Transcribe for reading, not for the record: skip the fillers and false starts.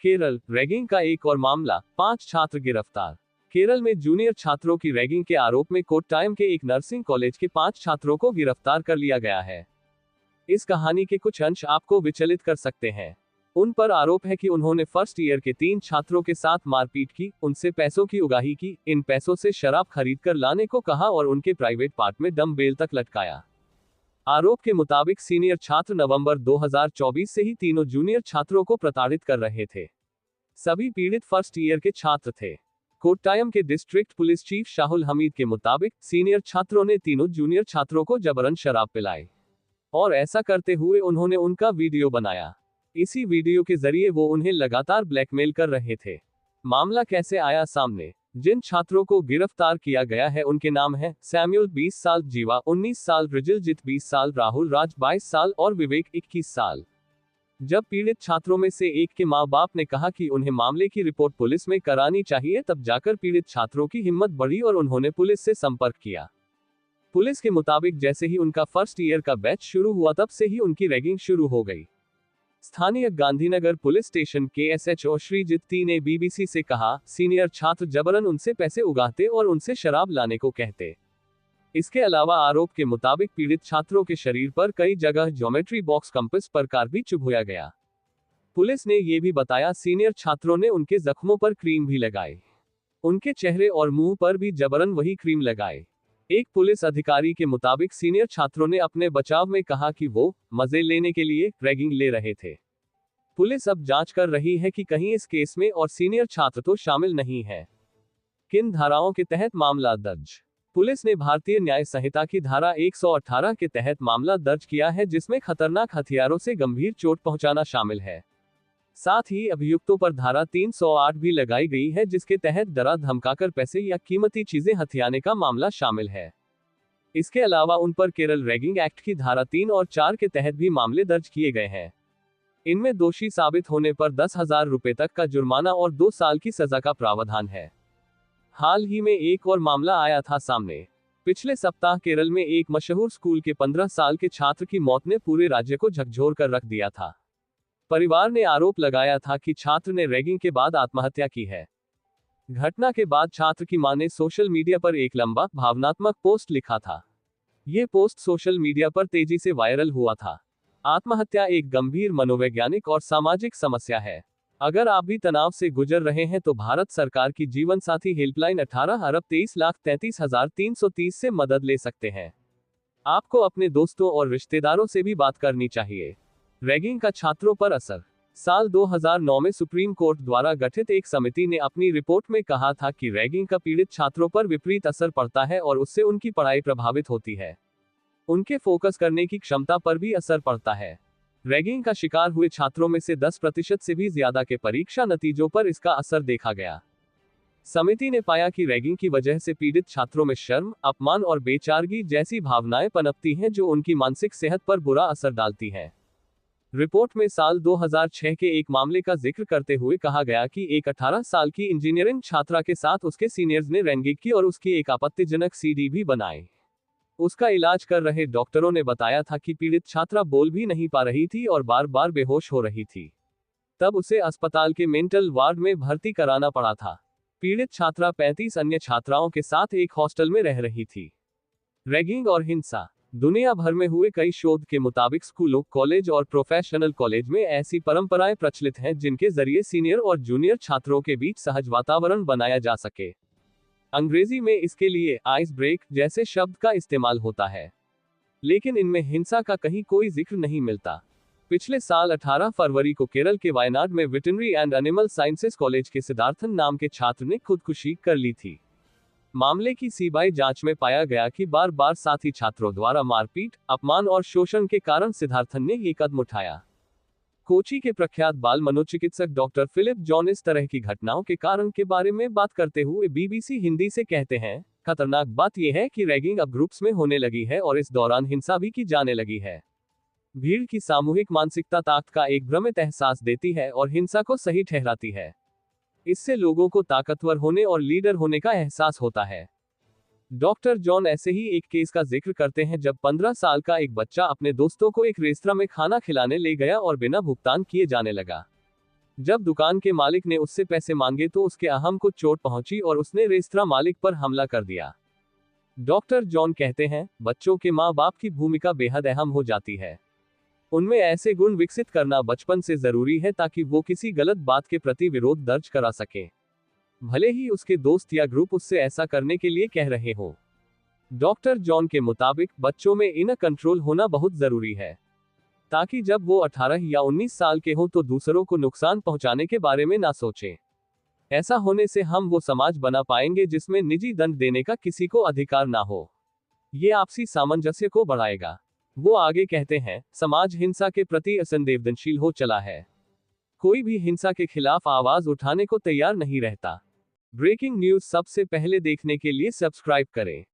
Kerala, ragging का एक और मामला, 5 छात्र गिरफ्तार। केरल में जूनियर छात्रों की रैगिंग के आरोप में कोट्टायम के एक नर्सिंग कॉलेज के 5 छात्रों को गिरफ्तार कर लिया गया है। इस कहानी के कुछ अंश आपको विचलित कर सकते हैं। उन पर आरोप है कि उन्होंने फर्स्ट ईयर के 3 छात्रों के साथ मारपीट की, उनसे पैसों की उगाही की, इन पैसों से शराब खरीद कर लाने को कहा और उनके प्राइवेट पार्ट में डंबेल तक लटकाया। आरोप के मुताबिक सीनियर छात्र नवंबर 2024 से ही तीनों जूनियर छात्रों को प्रताड़ित कर रहे थे। सभी पीड़ित फर्स्ट ईयर के छात्र थे। कोट्टायम के district police chief Shahul Hamid के मुताबिक सीनियर छात्रों ने तीनों जूनियर छात्रों को जबरन शराब पिलाई और ऐसा करते हुए उन्होंने उनका वीडियो बनाया। इसी वीडियो के जरिए वो उन्हें लगातार ब्लैकमेल कर रहे थे। मामला कैसे आया सामने? जिन छात्रों को गिरफ्तार किया गया है उनके नाम हैं सैम्यूल 20 साल, जीवा 19 साल, रिजिलजीत 20 साल, राहुल राज 22 साल और विवेक 21 साल। जब पीड़ित छात्रों में से एक के मां बाप ने कहा कि उन्हें मामले की रिपोर्ट पुलिस में करानी चाहिए, तब जाकर पीड़ित छात्रों की हिम्मत बढ़ी और उन्होंने पुलिस से संपर्क किया। पुलिस के मुताबिक जैसे ही उनका फर्स्ट ईयर का बैच शुरू हुआ तब से ही उनकी रैगिंग शुरू हो गई। स्थानीय गांधीनगर पुलिस स्टेशन के एसएचओ श्रीजित टी ने बीबीसी से कहा, सीनियर छात्र जबरन उनसे पैसे उगाते और उनसे शराब लाने को कहते। इसके अलावा आरोप के मुताबिक पीड़ित छात्रों के शरीर पर कई जगह ज्योमेट्री बॉक्स कंपास प्रकार भी चुभोया गया। पुलिस ने यह भी बताया सीनियर छात्रों ने उनके जख्मों पर क्रीम भी लगाई। उनके चेहरे और मुंह पर भी जबरन वही क्रीम लगाए। एक पुलिस अधिकारी के मुताबिक सीनियर छात्रों ने अपने बचाव में कहा कि वो मजे लेने के लिए रैगिंग ले रहे थे। पुलिस अब जांच कर रही है कि कहीं इस केस में और सीनियर छात्र तो शामिल नहीं है। किन धाराओं के तहत मामला दर्ज? पुलिस ने भारतीय न्याय संहिता की धारा 118 के तहत मामला दर्ज किया है, जिसमें खतरनाक हथियारों से गंभीर चोट पहुंचाना शामिल है। साथ ही अभियुक्तों पर धारा 308 भी लगाई गई है, जिसके तहत डरा धमकाकर पैसे या कीमती चीजें हथियाने का मामला शामिल है। इसके अलावा उन पर केरल रैगिंग एक्ट की धारा 3 और 4 के तहत भी मामले दर्ज किए गए हैं। इनमें दोषी साबित होने पर 10,000 रुपए तक का जुर्माना और 2 साल की सजा का प्रावधान है। हाल ही में एक और मामला आया था सामने। पिछले सप्ताह केरल में एक मशहूर स्कूल के 15 साल के छात्र की मौत ने पूरे राज्य को झकझोर कर रख दिया था। परिवार ने आरोप लगाया था कि छात्र ने रैगिंग के बाद आत्महत्या की है। घटना के बाद छात्र की मां ने सोशल मीडिया पर एक लंबा, भावनात्मक पोस्ट लिखा था। यह पोस्ट सोशल मीडिया पर तेजी से वायरल हुआ था। आत्महत्या एक गंभीर मनोवैज्ञानिक और सामाजिक समस्या है। अगर आप भी तनाव से गुजर रहे हैं तो भारत सरकार की जीवन साथी हेल्पलाइन 18,23,33,330 से मदद ले सकते हैं। आपको अपने दोस्तों और रिश्तेदारों से भी बात करनी चाहिए। रैगिंग का छात्रों पर असर। साल 2009 में सुप्रीम कोर्ट द्वारा गठित एक समिति ने अपनी रिपोर्ट में कहा था कि रैगिंग का पीड़ित छात्रों पर विपरीत असर पड़ता है और उससे उनकी पढ़ाई प्रभावित होती है। उनके फोकस करने की क्षमता पर भी असर पड़ता है। रैगिंग का शिकार हुए छात्रों में से 10% से भी ज्यादा के परीक्षा नतीजों पर इसका असर देखा गया। समिति ने पाया कि रैगिंग की वजह से पीड़ित छात्रों में शर्म, अपमान और बेचारगी जैसी भावनाएं पनपती हैं, जो उनकी मानसिक सेहत पर बुरा असर डालती हैं। रिपोर्ट में साल 2006 के एक मामले का जिक्र करते हुए कहा गया कि एक 18 साल की इंजीनियरिंग छात्रा के साथ उसके सीनियर्स ने रैगिंग की और उसकी एक आपत्तिजनक सीडी भी बनाई। उसका इलाज कर रहे डॉक्टरों ने बताया था कि पीड़ित छात्रा बोल भी नहीं पा रही थी और बार बार बेहोश हो रही थी। तब उसे अस्पताल के मेंटल वार्ड में भर्ती कराना पड़ा था। पीड़ित छात्रा 35 अन्य छात्राओं के साथ एक हॉस्टल में रह रही थी। रैगिंग और हिंसा। दुनिया भर में हुए कई शोध के मुताबिक स्कूलों, कॉलेज और प्रोफेशनल कॉलेज में ऐसी परंपराएं प्रचलित हैं जिनके जरिए सीनियर और जूनियर छात्रों के बीच सहज वातावरण बनाया जा सके। अंग्रेजी में इसके लिए आइस ब्रेक जैसे शब्द का इस्तेमाल होता है, लेकिन इनमें हिंसा का कहीं कोई जिक्र नहीं मिलता। पिछले साल 18 फरवरी को केरल के वायनाड में veterinary and animal sciences college के सिद्धार्थन नाम के छात्र ने खुदकुशी कर ली थी। मामले की सीबीआई जांच में पाया गया कि बार बार साथी छात्रों द्वारा मारपीट, अपमान और शोषण के कारण सिद्धार्थन ने ये कदम उठाया। कोची के प्रख्यात बाल मनोचिकित्सक डॉक्टर फिलिप जॉन इस तरह की घटनाओं के कारण के बारे में बात करते हुए बीबीसी हिंदी से कहते हैं, खतरनाक बात यह है कि रैगिंग अब ग्रुप्स में होने लगी है और इस दौरान हिंसा भी की जाने लगी है। भीड़ की सामूहिक मानसिकता ताकत का एक भ्रमित एहसास देती है और हिंसा को सही ठहराती है। इससे लोगों को ताकतवर होने और लीडर होने का एहसास होता है। डॉक्टर जॉन ऐसे ही एक केस का जिक्र करते हैं जब 15 साल का एक बच्चा अपने दोस्तों को एक रेस्तरां में खाना खिलाने ले गया और बिना भुगतान किए जाने लगा। जब दुकान के मालिक ने उससे पैसे मांगे तो उसके अहम को चोट पहुंची और उसने रेस्तरां मालिक पर हमला कर दिया। डॉक्टर जॉन कहते हैं, बच्चों के माँ बाप की भूमिका बेहद अहम हो जाती है। उनमें ऐसे गुण विकसित करना बचपन से जरूरी है ताकि वो किसी गलत बात के प्रति विरोध दर्ज करा सके, भले ही उसके दोस्त या ग्रुप उससे ऐसा करने के लिए कह रहे हो। डॉक्टर जॉन के मुताबिक बच्चों में इनर कंट्रोल होना बहुत जरूरी है, ताकि जब वो 18 या 19 साल के हो तो दूसरों को नुकसान पहुंचाने के बारे में ना सोचें। ऐसा होने से हम वो समाज बना पाएंगे जिसमें निजी दंड देने का किसी को अधिकार ना हो। ये आपसी सामंजस्य को बढ़ाएगा। वो आगे कहते हैं, समाज हिंसा के प्रति असंवेदनशील हो चला है। कोई भी हिंसा के खिलाफ आवाज उठाने को तैयार नहीं रहता। ब्रेकिंग न्यूज सबसे पहले देखने के लिए सब्सक्राइब करें।